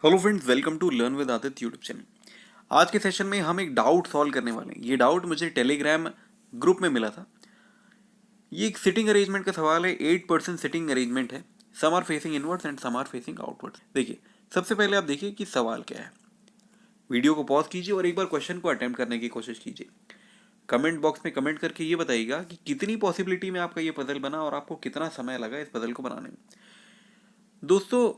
Hello friends, welcome to learn with Aditya YouTube channel. आज के session में हम एक डाउट सॉल्व करने वाले हैं। ये डाउट मुझे टेलीग्राम ग्रुप में मिला था। ये एक सिटिंग अरेंजमेंट का सवाल है। 8% सिटिंग अरेंजमेंट है। Some are facing inwards and some are facing outwards. देखिए, सबसे पहले आप देखिए कि सवाल क्या है। वीडियो को पॉज कीजिए और एक बार क्वेश्चन को अटेम्प्ट करने की कोशिश कीजिए। कमेंट बॉक्स में कमेंट करके ये बताइएगा कि कितनी पॉसिबिलिटी में आपका ये पजल बना और आपको कितना समय लगा इस पजल को बनाने में। दोस्तों,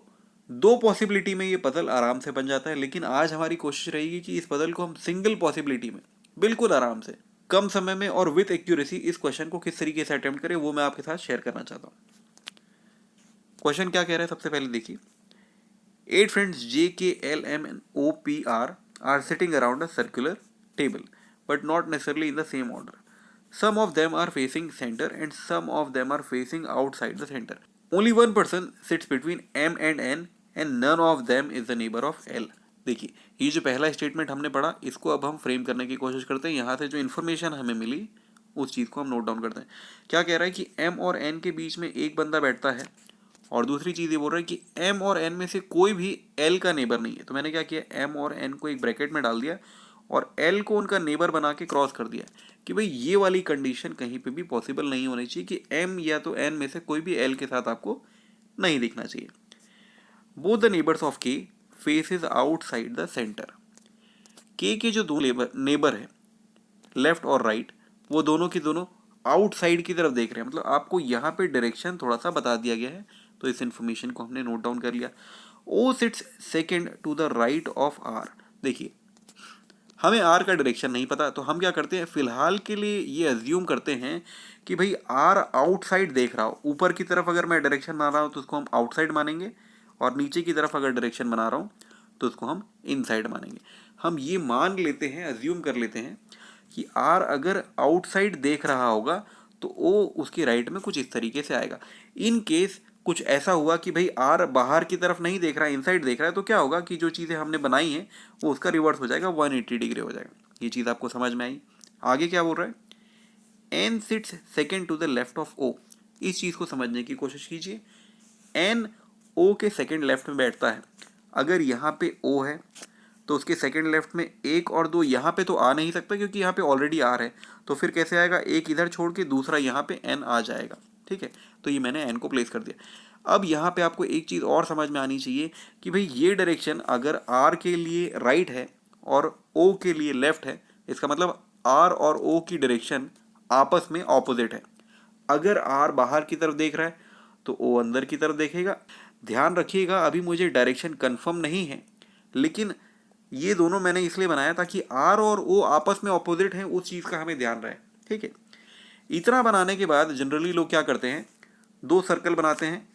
दो पॉसिबिलिटी में ये पजल आराम से बन जाता है, लेकिन आज हमारी कोशिश रहेगी कि इस पजल को हम सिंगल पॉसिबिलिटी में बिल्कुल आराम से कम समय में और विथ एक्यूरेसी इस क्वेश्चन को किस तरीके से अटेम्प्ट करें, वो मैं आपके साथ शेयर करना चाहता हूँ। क्वेश्चन क्या कह रहा है, सबसे पहले देखिए। 8 friends J, K, L, M and O, P, R are sitting around a circular table, but not necessarily in the same order. Some of them are facing center and some of them are facing outside the center. Only one person sits between M and none of them is the neighbor of L. देखिए, ये जो पहला statement हमने पढ़ा, इसको अब हम frame करने की कोशिश करते हैं। यहाँ से जो इन्फॉर्मेशन हमें मिली उस चीज़ को हम नोट डाउन करते हैं। क्या कह रहा है कि M और N के बीच में एक बंदा बैठता है, और दूसरी चीज़ ये बोल रहा है कि M और N में से कोई भी L का नेबर नहीं है। तो मैंने क्या किया, M और N को एक ब्रैकेट में डाल दिया और L को उनका नेबर बना के क्रॉस कर दिया कि भाई ये वाली कंडीशन कहीं पे भी पॉसिबल नहीं होनी चाहिए कि M या तो N में से कोई भी L के साथ आपको नहीं दिखना चाहिए। Both the neighbours of K faces outside the centre. K के जो दो नेबर है, लेफ्ट और राइट, वो दोनों की दोनों आउटसाइड की तरफ देख रहे हैं। मतलब आपको यहाँ पे डायरेक्शन थोड़ा सा बता दिया गया है, तो इस इन्फॉर्मेशन को हमने नोट डाउन कर लिया। O sits second to the right of R. देखिए, हमें आर का डायरेक्शन नहीं पता, तो हम क्या करते हैं, फिलहाल के लिए ये अज्यूम करते हैं कि भाई आर आउटसाइड देख रहा हो। ऊपर की तरफ अगर मैं डायरेक्शन बना रहा हूँ तो उसको हम आउटसाइड मानेंगे, और नीचे की तरफ अगर डायरेक्शन बना रहा हूँ तो उसको हम इनसाइड मानेंगे। हम ये मान लेते हैं, अज्यूम कर लेते हैं कि आर अगर आउटसाइड देख रहा होगा तो ओ उसके राइट में कुछ इस तरीके से आएगा। इन केस कुछ ऐसा हुआ कि भाई आर बाहर की तरफ नहीं देख रहा है, इनसाइड देख रहा है, तो क्या होगा कि जो चीज़ें हमने बनाई हैं वो उसका रिवर्स हो जाएगा, 180 डिग्री हो जाएगा। ये चीज़ आपको समझ में आई। आगे क्या बोल रहा है, N sits second to the left of O. इस चीज़ को समझने की कोशिश कीजिए। एन ओ के सेकेंड लेफ्ट में बैठता है। अगर यहाँ पे ओ है तो उसके सेकंड लेफ्ट में एक और दो यहाँ पे तो आ नहीं सकता, क्योंकि यहाँ पे ऑलरेडी आर है। तो फिर कैसे आएगा, एक इधर छोड़ के दूसरा यहाँ पे एन आ जाएगा। ठीक है, तो ये मैंने एन को प्लेस कर दिया। अब यहाँ पे आपको एक चीज़ और समझ में आनी चाहिए कि भाई ये डायरेक्शन अगर आर के लिए राइट है और ओ के लिए लेफ्ट है, इसका मतलब आर और ओ की डायरेक्शन आपस में ऑपोजिट है। अगर आर बाहर की तरफ देख रहा है तो ओ अंदर की तरफ देखेगा। ध्यान रखिएगा, अभी मुझे डायरेक्शन कंफर्म नहीं है, लेकिन ये दोनों मैंने इसलिए बनाया ताकि आर और ओ आपस में ऑपोजिट हैं, उस चीज़ का हमें ध्यान रहे। ठीक है, इतना बनाने के बाद जनरली लोग क्या करते हैं, दो सर्कल बनाते हैं।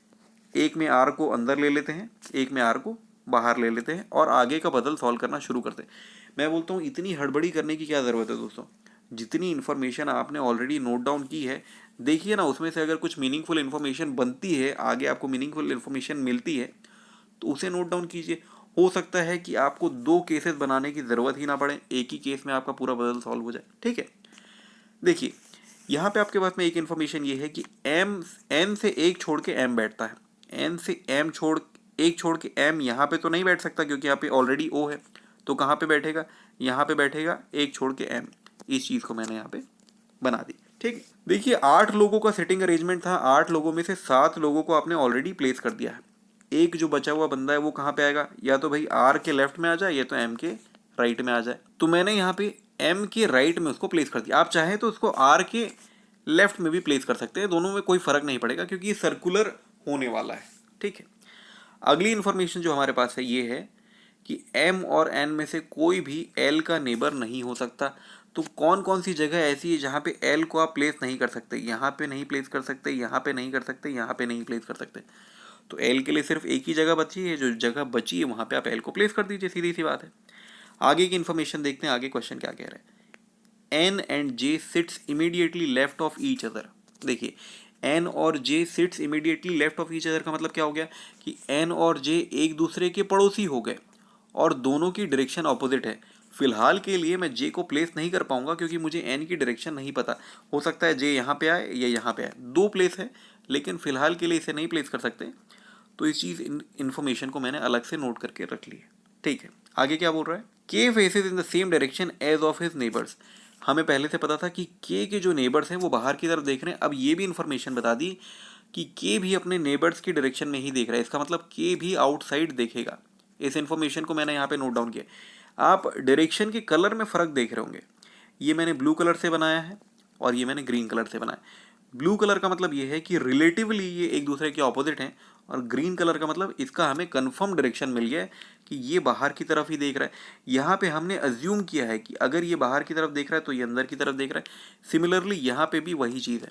एक में आर को अंदर ले लेते हैं, एक में आर को बाहर ले लेते हैं, और आगे का पजल सॉल्व करना शुरू करते हैं। मैं बोलता हूँ इतनी हड़बड़ी करने की क्या ज़रूरत है दोस्तों। जितनी इन्फॉर्मेशन आपने ऑलरेडी नोट डाउन की है, देखिए ना, उसमें से अगर कुछ मीनिंगफुल इन्फॉर्मेशन बनती है, आगे आपको मीनिंगफुल इन्फॉर्मेशन मिलती है, तो उसे नोट डाउन कीजिए। हो सकता है कि आपको दो केसेस बनाने की ज़रूरत ही ना पड़े, एक ही केस में आपका पूरा पजल सॉल्व हो जाए। ठीक है, देखिए, यहाँ पे आपके पास में एक इन्फॉर्मेशन ये है कि एम एन से एक छोड़ के एम बैठता है। एन से एम छोड़ एक छोड़ के एम यहाँ पे तो नहीं बैठ सकता, क्योंकि यहाँ पे ऑलरेडी ओ है। तो कहाँ पे बैठेगा, यहाँ पे बैठेगा, एक छोड़ के एम। इस चीज़ को मैंने यहाँ पे बना दी। ठीक, देखिए, 8 लोगों का सिटिंग अरेंजमेंट था। 8 लोगों में से 7 लोगों को आपने ऑलरेडी प्लेस कर दिया है। एक जो बचा हुआ बंदा है वो कहाँ पे आएगा, या तो भाई आर के लेफ्ट में आ जाए या तो एम के राइट में आ जाए। तो मैंने यहाँ पे एम के राइट में उसको प्लेस कर दिया। आप चाहें तो उसको आर के लेफ्ट में भी प्लेस कर सकते हैं, दोनों में कोई फर्क नहीं पड़ेगा, क्योंकि ये सर्कुलर होने वाला है। ठीक है, अगली इन्फॉर्मेशन जो हमारे पास है ये है कि एम और एन में से कोई भी एल का नेबर नहीं हो सकता। तो कौन कौन सी जगह ऐसी है जहाँ पे एल को आप प्लेस नहीं कर सकते, यहाँ पे नहीं प्लेस कर सकते, यहाँ पे नहीं कर सकते, यहाँ पे नहीं प्लेस कर सकते। तो एल के लिए सिर्फ एक ही जगह बची है, जो जगह बची है वहाँ पे आप एल को प्लेस कर दीजिए, सीधी सी बात है। आगे की इन्फॉर्मेशन देखते हैं, आगे क्वेश्चन क्या कह रहा है। N and J sits immediately left of each other. देखिए, एन और J sits immediately left of each other का मतलब क्या हो गया कि एन और जे एक दूसरे के पड़ोसी हो गए और दोनों की डायरेक्शन ऑपोजिट है। फिलहाल के लिए मैं जे को प्लेस नहीं कर पाऊंगा, क्योंकि मुझे एन की डायरेक्शन नहीं पता। हो सकता है जे यहाँ पे आए या यहाँ पे आए, दो प्लेस है, लेकिन फिलहाल के लिए इसे नहीं प्लेस कर सकते। तो इस चीज़ इन्फॉर्मेशन को मैंने अलग से नोट करके रख लिया। ठीक है, आगे क्या बोल रहा है, K faces in the same direction as of his neighbours. हमें पहले से पता था कि के जो नेबर्स हैं वो बाहर की तरफ देख रहे हैं। अब ये भी इन्फॉर्मेशन बता दी कि के भी अपने नेबर्स की डायरेक्शन में ही देख रहा है। इसका मतलब के भी आउटसाइड देखेगा। इस इन्फॉर्मेशन को मैंने यहाँ पे नोट डाउन किया। आप डायरेक्शन के कलर में फ़र्क देख रहे होंगे। ये मैंने ब्लू कलर से बनाया है और ये मैंने ग्रीन कलर से बनाया। ब्लू कलर का मतलब ये है कि रिलेटिवली ये एक दूसरे के ऑपोजिट हैं, और ग्रीन कलर का मतलब इसका हमें कंफर्म डायरेक्शन मिल गया है कि ये बाहर की तरफ ही देख रहा है। यहाँ पे हमने अज्यूम किया है कि अगर ये बाहर की तरफ देख रहा है तो ये अंदर की तरफ देख रहा है। सिमिलरली यहाँ पे भी वही चीज़ है।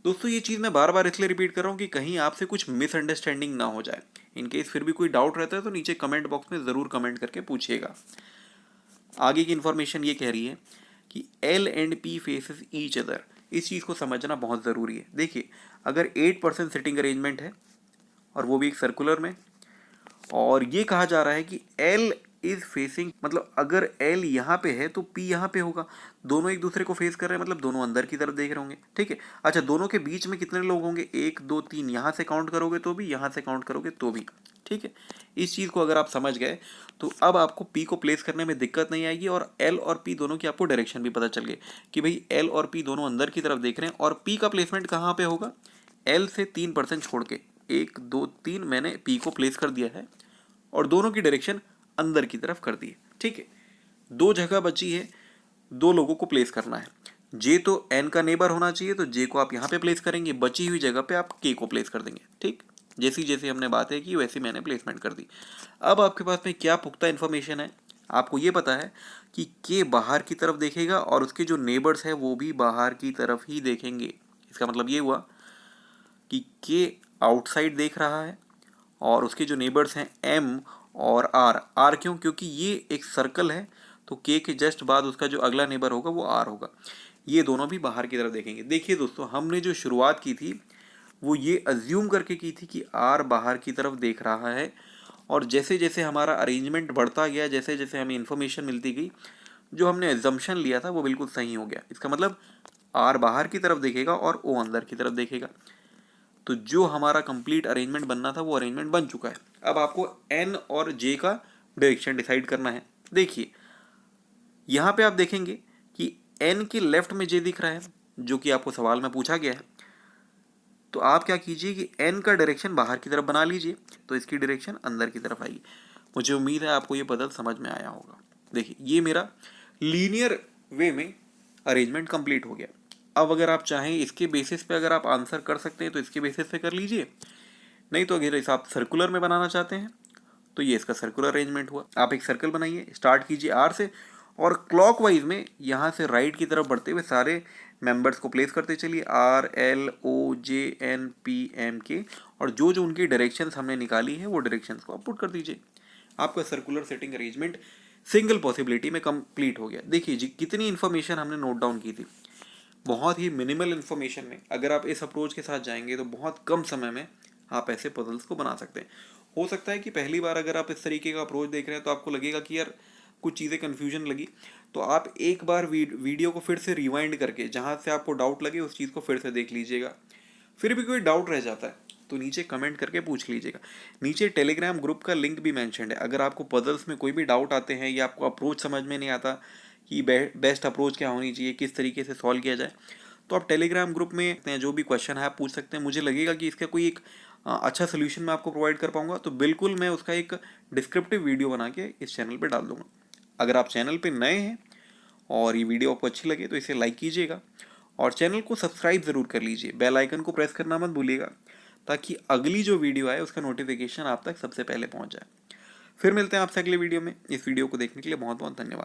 दोस्तों ये चीज़ मैं बार बार इसलिए रिपीट कर रहा हूँ कि कहीं आपसे कुछ मिसअंडरस्टैंडिंग ना हो जाए। इनकेस फिर भी कोई डाउट रहता है तो नीचे कमेंट बॉक्स में ज़रूर कमेंट करके पूछिएगा। आगे की इन्फॉर्मेशन ये कह रही है कि L and P faces each other. इस चीज़ को समझना बहुत ज़रूरी है। देखिए, अगर 8% सिटिंग अरेंजमेंट है और वो भी एक सर्कुलर में, और ये कहा जा रहा है कि L इज फेसिंग, मतलब अगर L यहाँ पे है तो P यहाँ पे होगा। दोनों एक दूसरे को फेस कर रहे हैं, मतलब दोनों अंदर की तरफ देख रहे होंगे। ठीक है, अच्छा, दोनों के बीच में कितने लोग होंगे, 1 2 3, यहाँ से काउंट करोगे तो भी, यहाँ से काउंट करोगे तो भी। ठीक है, इस चीज़ को अगर आप समझ गए तो अब आपको P को प्लेस करने में दिक्कत नहीं आएगी, और L और P दोनों की आपको डायरेक्शन भी पता चल गई कि भाई L और P दोनों अंदर की तरफ देख रहे हैं। और P का प्लेसमेंट कहाँ पे होगा, L से 3% छोड़ के 1 2 3 मैंने P को प्लेस कर दिया है, और दोनों की डायरेक्शन अंदर की तरफ कर दी है। ठीक है, 2 जगह बची है, 2 लोगों को प्लेस करना है। जे तो N का नेबर होना चाहिए, तो जे को आप यहाँ पे प्लेस करेंगे, बची हुई जगह पे आप K को प्लेस कर देंगे। ठीक, जैसी जैसी हमने बातें की वैसी मैंने प्लेसमेंट कर दी। अब आपके पास में क्या पुख्ता इन्फॉर्मेशन है, आपको ये पता है कि K बाहर की तरफ देखेगा और उसके जो नेबर्स हैं वो भी बाहर की तरफ ही देखेंगे। इसका मतलब ये हुआ कि K आउटसाइड देख रहा है और उसके जो नेबर्स हैं M और R क्यों, क्योंकि ये एक सर्कल है, तो K के जस्ट बाद उसका जो अगला नेबर होगा वो R होगा। ये दोनों भी बाहर की तरफ देखेंगे। देखिए दोस्तों, हमने जो शुरुआत की थी वो ये अज्यूम करके की थी कि R बाहर की तरफ देख रहा है, और जैसे जैसे हमारा अरेंजमेंट बढ़ता गया, जैसे जैसे हमें इन्फॉर्मेशन मिलती गई, जो हमने एजम्पशन लिया था वो बिल्कुल सही हो गया। इसका मतलब R बाहर की तरफ देखेगा और O अंदर की तरफ देखेगा। तो जो हमारा कंप्लीट अरेंजमेंट बनना था वो अरेंजमेंट बन चुका है। अब आपको N और J का डायरेक्शन डिसाइड करना है। देखिए, यहाँ पे आप देखेंगे कि N के लेफ्ट में J दिख रहा है, जो कि आपको सवाल में पूछा गया है। तो आप क्या कीजिए कि N का डायरेक्शन बाहर की तरफ बना लीजिए, तो इसकी डायरेक्शन अंदर की तरफ आएगी। मुझे उम्मीद है आपको ये पजल समझ में आया होगा। देखिए, ये मेरा लीनियर वे में अरेंजमेंट कंप्लीट हो गया। अब अगर आप चाहें इसके बेसिस पे अगर आप आंसर कर सकते हैं तो इसके बेसिस पे कर लीजिए, नहीं तो अगर इसे आप सर्कुलर में बनाना चाहते हैं तो ये इसका सर्कुलर अरेंजमेंट हुआ। आप एक सर्कल बनाइए, स्टार्ट कीजिए R से, और क्लॉकवाइज में यहाँ से राइट की तरफ बढ़ते हुए सारे मेंबर्स को प्लेस करते चलिए, R L O J N P M K, और जो जो उनकी डायरेक्शंस हमने निकाली है वो डायरेक्शंस को आप पुट कर दीजिए। आपका circular setting arrangement single possibility में कंप्लीट हो गया। देखिए जी, कितनी इन्फॉर्मेशन हमने नोट डाउन की थी, बहुत ही मिनिमल इन्फॉर्मेशन में अगर आप इस अप्रोच के साथ जाएंगे तो बहुत कम समय में आप ऐसे पजल्स को बना सकते हैं। हो सकता है कि पहली बार अगर आप इस तरीके का अप्रोच देख रहे हैं तो आपको लगेगा कि यार कुछ चीज़ें कन्फ्यूजन लगी, तो आप एक बार वीडियो को फिर से रिवाइंड करके जहाँ से आपको डाउट लगे उस चीज़ को फिर से देख लीजिएगा। फिर भी कोई डाउट रह जाता है तो नीचे कमेंट करके पूछ लीजिएगा। नीचे टेलीग्राम ग्रुप का लिंक भी मेंशन्ड है। अगर आपको पजल्स में कोई भी डाउट आते हैं या आपको अप्रोच समझ में नहीं आता कि बेस्ट अप्रोच क्या होनी चाहिए, किस तरीके से सॉल्व किया जाए, तो आप टेलीग्राम ग्रुप में जो भी क्वेश्चन है आप पूछ सकते हैं। मुझे लगेगा कि इसका कोई एक अच्छा सोल्यूशन मैं आपको प्रोवाइड कर पाऊंगा तो बिल्कुल मैं उसका एक डिस्क्रिप्टिव वीडियो बना के इस चैनल पे डाल दूंगा। अगर आप चैनल पे नए हैं और ये वीडियो आपको अच्छी लगे तो इसे लाइक कीजिएगा और चैनल को सब्सक्राइब ज़रूर कर लीजिए। बेल आइकन को प्रेस करना मत भूलिएगा ताकि अगली जो वीडियो आए उसका नोटिफिकेशन आप तक सबसे पहले पहुंच जाए। फिर मिलते हैं आपसे अगले वीडियो में। इस वीडियो को देखने के लिए बहुत बहुत धन्यवाद।